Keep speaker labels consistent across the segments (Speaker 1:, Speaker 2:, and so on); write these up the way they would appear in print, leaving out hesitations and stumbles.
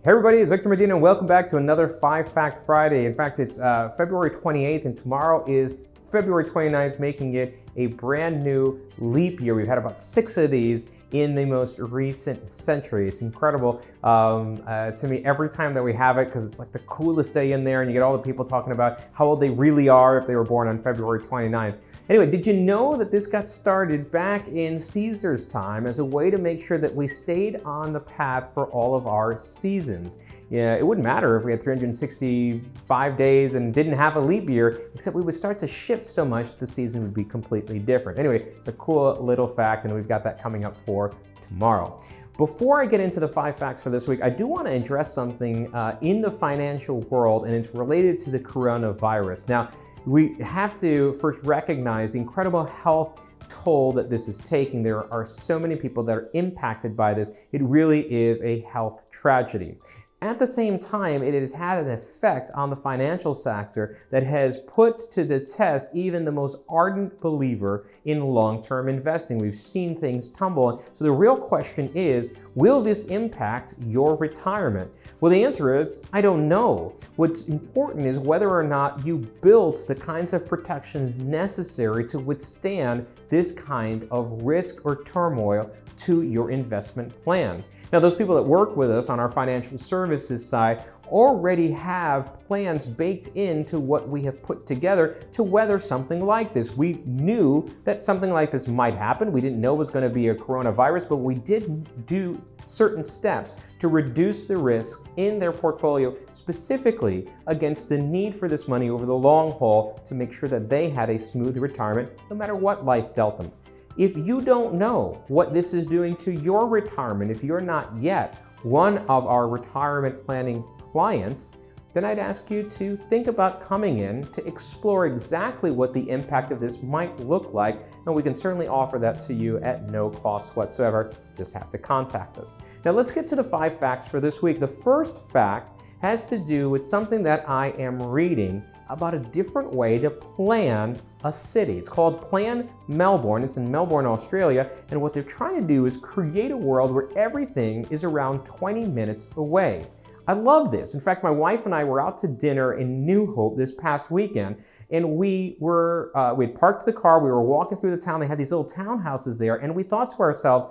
Speaker 1: Hey everybody, it's Victor Medina and welcome back to another 5 Fact Friday. In fact, it's February 28th and tomorrow is February 29th, making it a brand new leap year. We've had about 6 of these in the most recent century. It's incredible to me every time that we have it because it's like the coolest day in there and you get all the people talking about how old they really are if they were born on February 29th. Anyway, did you know that this got started back in Caesar's time as a way to make sure that we stayed on the path for all of our seasons? Yeah, it wouldn't matter if we had 365 days and didn't have a leap year, except we would start to shift so much the season would be completely different. Anyway, it's a cool little fact and we've got that coming up for tomorrow. Before I get into the 5 facts for this week, I do want to address something in the financial world, and it's related to the coronavirus. Now, we have to first recognize the incredible health toll that this is taking. There are so many people that are impacted by this. It really is a health tragedy. At the same time, it has had an effect on the financial sector that has put to the test even the most ardent believer in long-term investing. We've seen things tumble. So the real question is, will this impact your retirement? Well, the answer is, I don't know. What's important is whether or not you built the kinds of protections necessary to withstand this kind of risk or turmoil to your investment plan. Now, those people that work with us on our financial services side already have plans baked into what we have put together to weather something like this. We knew that something like this might happen. We didn't know it was going to be a coronavirus, but we did do certain steps to reduce the risk in their portfolio, specifically against the need for this money over the long haul to make sure that they had a smooth retirement no matter what life dealt them. If you don't know what this is doing to your retirement, if you're not yet one of our retirement planning clients, then I'd ask you to think about coming in to explore exactly what the impact of this might look like, and we can certainly offer that to you at no cost whatsoever. Just have to contact us. Now let's get to the 5 facts for this week. The first fact has to do with something that I am reading about a different way to plan a city. It's called Plan Melbourne. It's in Melbourne, Australia. And what they're trying to do is create a world where everything is around 20 minutes away. I love this. In fact, my wife and I were out to dinner in New Hope this past weekend, and we had parked the car, we were walking through the town, they had these little townhouses there, and we thought to ourselves,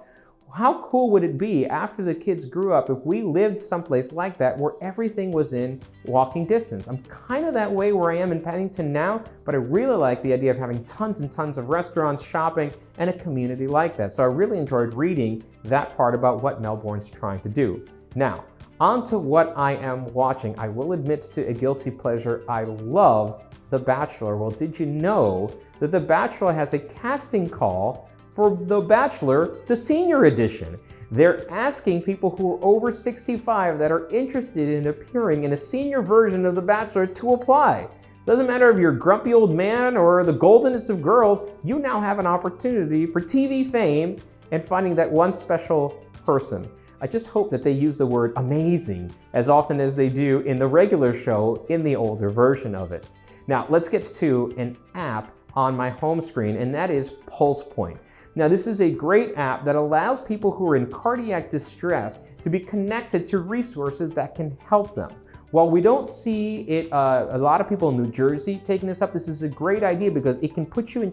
Speaker 1: how cool would it be after the kids grew up if we lived someplace like that where everything was in walking distance? I'm kind of that way where I am in Paddington now, but I really like the idea of having tons and tons of restaurants, shopping, and a community like that. So I really enjoyed reading that part about what Melbourne's trying to do. Now, on to what I am watching. I will admit to a guilty pleasure. I love The Bachelor. Well, did you know that The Bachelor has a casting call for The Bachelor, the senior edition? They're asking people who are over 65 that are interested in appearing in a senior version of The Bachelor to apply. It doesn't matter if you're a grumpy old man or the goldenest of girls, you now have an opportunity for TV fame and finding that one special person. I just hope that they use the word amazing as often as they do in the regular show in the older version of it. Now, let's get to an app on my home screen, and that is PulsePoint. Now, this is a great app that allows people who are in cardiac distress to be connected to resources that can help them. While we don't see it, a lot of people in New Jersey taking this up, this is a great idea because it can put you in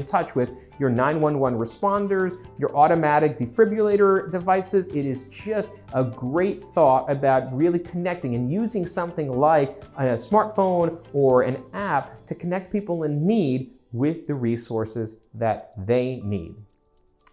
Speaker 1: touch with your 911 responders, your automatic defibrillator devices. It is just a great thought about really connecting and using something like a smartphone or an app to connect people in need with the resources that they need.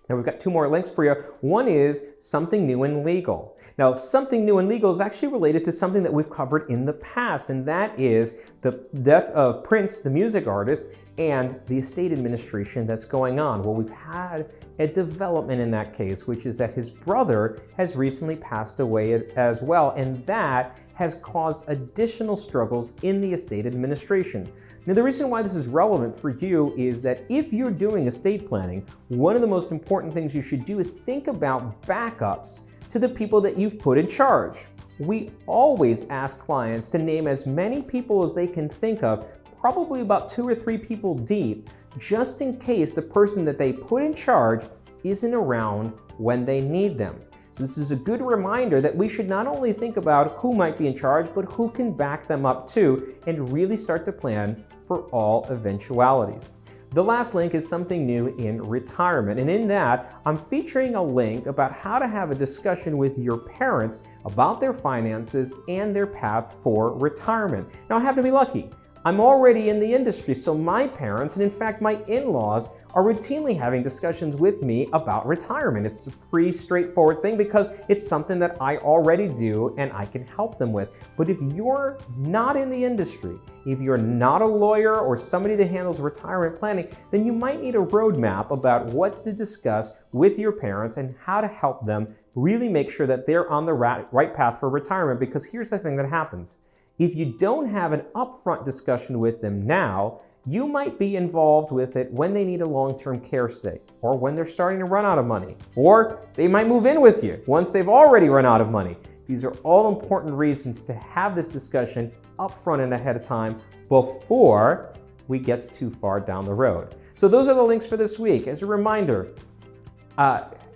Speaker 1: Now we've got 2 more links for you. One is something new and legal. Now, something new and legal is actually related to something that we've covered in the past, and that is the death of Prince, the music artist, and the estate administration that's going on. Well, we've had a development in that case, which is that his brother has recently passed away as well, and that has caused additional struggles in the estate administration. Now, the reason why this is relevant for you is that if you're doing estate planning, one of the most important things you should do is think about backups to the people that you've put in charge. We always ask clients to name as many people as they can think of, probably about 2 or 3 people deep, just in case the person that they put in charge isn't around when they need them. So this is a good reminder that we should not only think about who might be in charge, but who can back them up too, and really start to plan for all eventualities. The last link is something new in retirement, and in that, I'm featuring a link about how to have a discussion with your parents about their finances and their path for retirement. Now, I happen to be lucky. I'm already in the industry, so my parents, and in fact my in-laws, are routinely having discussions with me about retirement. It's a pretty straightforward thing because it's something that I already do and I can help them with. But if you're not in the industry, if you're not a lawyer or somebody that handles retirement planning, then you might need a roadmap about what's to discuss with your parents and how to help them really make sure that they're on the right path for retirement. Because here's the thing that happens. If you don't have an upfront discussion with them now, you might be involved with it when they need a long-term care stay, or when they're starting to run out of money, or they might move in with you once they've already run out of money. These are all important reasons to have this discussion upfront and ahead of time before we get too far down the road. So those are the links for this week. As a reminder,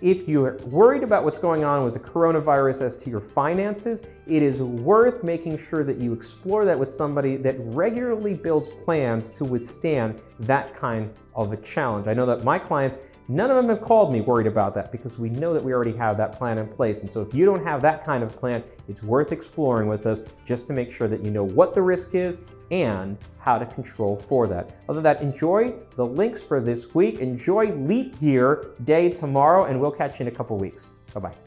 Speaker 1: if you're worried about what's going on with the coronavirus as to your finances, it is worth making sure that you explore that with somebody that regularly builds plans to withstand that kind of a challenge. I know that my clients, none of them have called me worried about that because we know that we already have that plan in place. And so if you don't have that kind of plan, it's worth exploring with us just to make sure that you know what the risk is and how to control for that. Other than that, enjoy the links for this week. Enjoy Leap Year Day tomorrow, and we'll catch you in a couple weeks. Bye-bye.